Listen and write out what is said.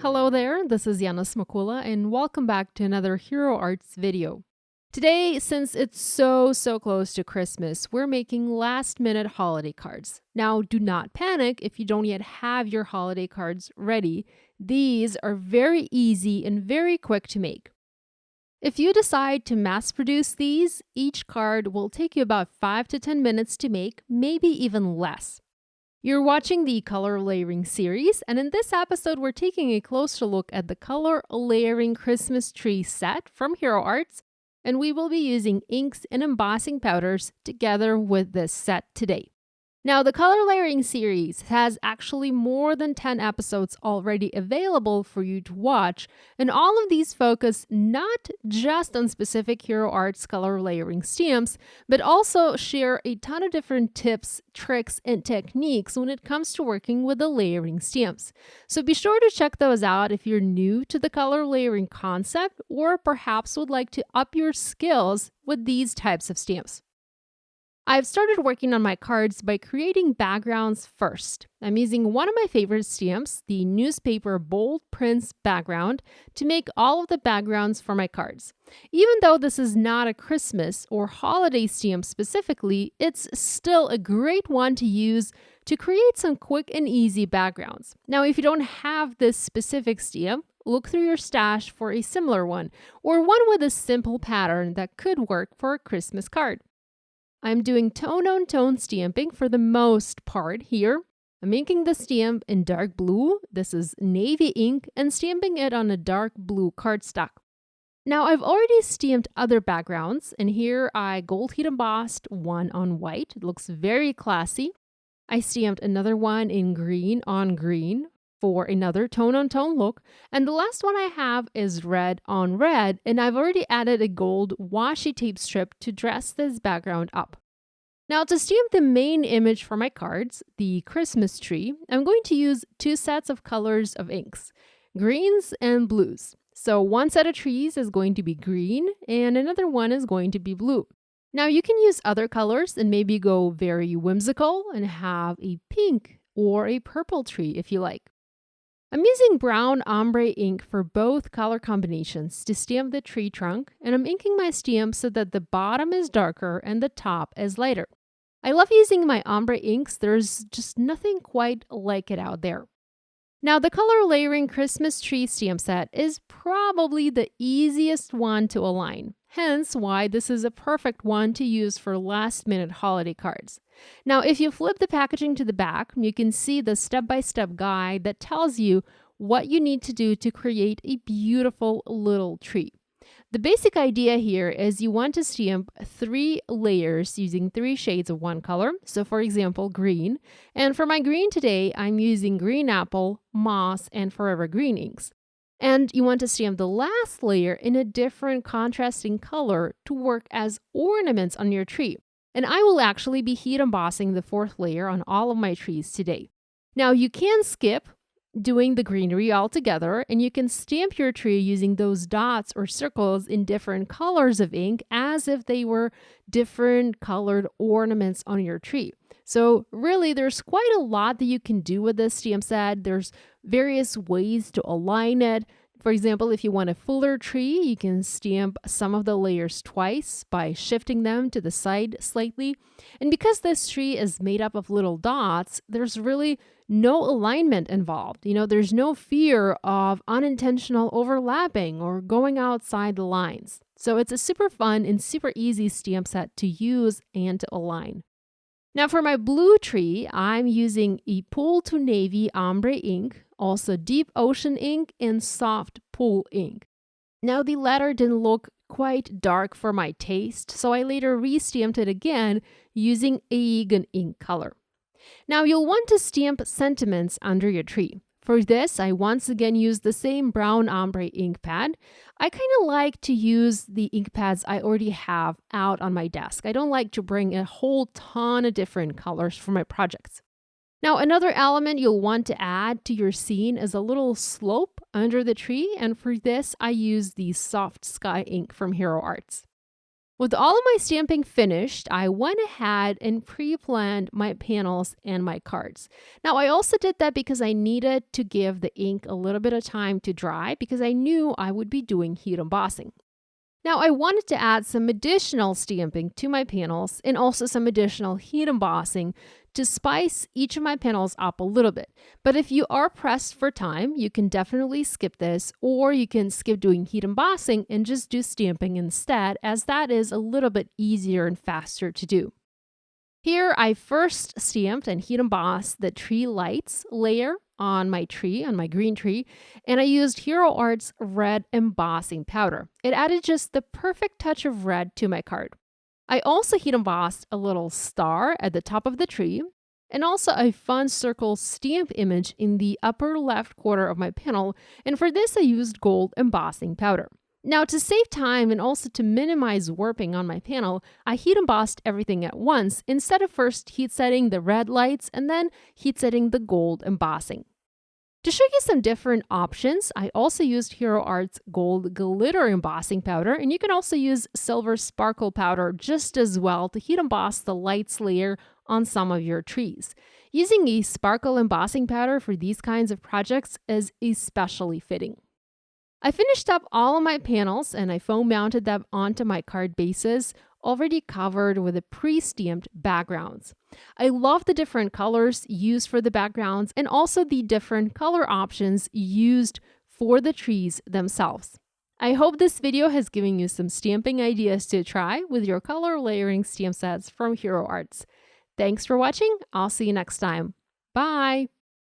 Hello there, this is Yana and welcome back to another Hero Arts video. Today, since it's so close to Christmas, we're making last-minute holiday cards. Now, do not panic if you don't yet have your holiday cards ready. These are very easy and very quick to make. If you decide to mass produce these, each card will take you about 5 to 10 minutes to make, maybe even less. You're watching the color layering series, and in this episode, we're taking a closer look at the color layering Christmas tree set from Hero Arts, and we will be using inks and embossing powders together with this set today. Now, the color layering series has actually more than 10 episodes already available for you to watch, and all of these focus not just on specific Hero Arts color layering stamps, but also share a ton of different tips, tricks, and techniques when it comes to working with the layering stamps. So be sure to check those out if you're new to the color layering concept or perhaps would like to up your skills with these types of stamps. I've started working on my cards by creating backgrounds first. I'm using one of my favorite stamps, the newspaper bold prints background, to make all of the backgrounds for my cards. Even though this is not a Christmas or holiday stamp specifically, it's still a great one to use to create some quick and easy backgrounds. Now, if you don't have this specific stamp, look through your stash for a similar one, or one with a simple pattern that could work for a Christmas card. I'm doing tone-on-tone stamping for the most part here. I'm inking the stamp in dark blue, this is navy ink, and stamping it on a dark blue cardstock. Now I've already stamped other backgrounds, and here I gold heat embossed one on white. It looks very classy. I stamped another one in green on green for another tone-on-tone look, and the last one I have is red on red, and I've already added a gold washi tape strip to dress this background up. Now, to stamp the main image for my cards, the Christmas tree, I'm going to use two sets of colors of inks, greens and blues. So one set of trees is going to be green, and another one is going to be blue. Now, you can use other colors and maybe go very whimsical and have a pink or a purple tree if you like. I'm using brown ombre ink for both color combinations to stamp the tree trunk, and I'm inking my stamp so that the bottom is darker and the top is lighter. I love using my ombre inks, there's just nothing quite like it out there. Now, the color layering Christmas tree stamp set is probably the easiest one to align, hence why this is a perfect one to use for last-minute holiday cards. Now, if you flip the packaging to the back, you can see the step-by-step guide that tells you what you need to do to create a beautiful little tree. The basic idea here is you want to stamp 3 layers using 3 shades of one color. So for example, green. And for my green today, I'm using green apple, moss, and forever green inks. And you want to stamp the last layer in a different contrasting color to work as ornaments on your tree. And I will actually be heat embossing the 4th layer on all of my trees today. Now you can skip doing the greenery altogether, and you can stamp your tree using those dots or circles in different colors of ink as if they were different colored ornaments on your tree. So really, there's quite a lot that you can do with this stamp set. There's various ways to align it. For example, if you want a fuller tree, you can stamp some of the layers twice by shifting them to the side slightly. And because this tree is made up of little dots, there's really no alignment involved. There's no fear of unintentional overlapping or going outside the lines. So it's a super fun and super easy stamp set to use and to align. Now for my blue tree, I'm using a Pool to Navy ombre ink, also deep ocean ink, and soft pool ink. Now the latter didn't look quite dark for my taste, so I later re-stamped it again using Aegon ink color. Now you'll want to stamp sentiments under your tree. For this, I once again used the same brown ombre ink pad. I kind of like to use the ink pads I already have out on my desk. I don't like to bring a whole ton of different colors for my projects. Now, another element you'll want to add to your scene is a little slope under the tree, and for this, I use the soft sky ink from Hero Arts. With all of my stamping finished, I went ahead and pre-planned my panels and my cards. Now, I also did that because I needed to give the ink a little bit of time to dry because I knew I would be doing heat embossing. Now, I wanted to add some additional stamping to my panels and also some additional heat embossing to spice each of my panels up a little bit. But if you are pressed for time, you can definitely skip this, or you can skip doing heat embossing and just do stamping instead, as that is a little bit easier and faster to do. Here, I first stamped and heat embossed the tree lights layer on my green tree, and I used Hero Art's red embossing powder. It added just the perfect touch of red to my card. I also heat embossed a little star at the top of the tree, and also a fun circle stamp image in the upper left corner of my panel, and for this I used gold embossing powder. Now, to save time and also to minimize warping on my panel, I heat embossed everything at once instead of first heat setting the red lights and then heat setting the gold embossing. To show you some different options, I also used Hero Art's gold glitter embossing powder, and you can also use silver sparkle powder just as well to heat emboss the lights layer on some of your trees. Using a sparkle embossing powder for these kinds of projects is especially fitting. I finished up all of my panels and I foam mounted them onto my card bases, already covered with the pre-stamped backgrounds. I love the different colors used for the backgrounds and also the different color options used for the trees themselves. I hope this video has given you some stamping ideas to try with your color layering stamp sets from Hero Arts. Thanks for watching. I'll see you next time. Bye!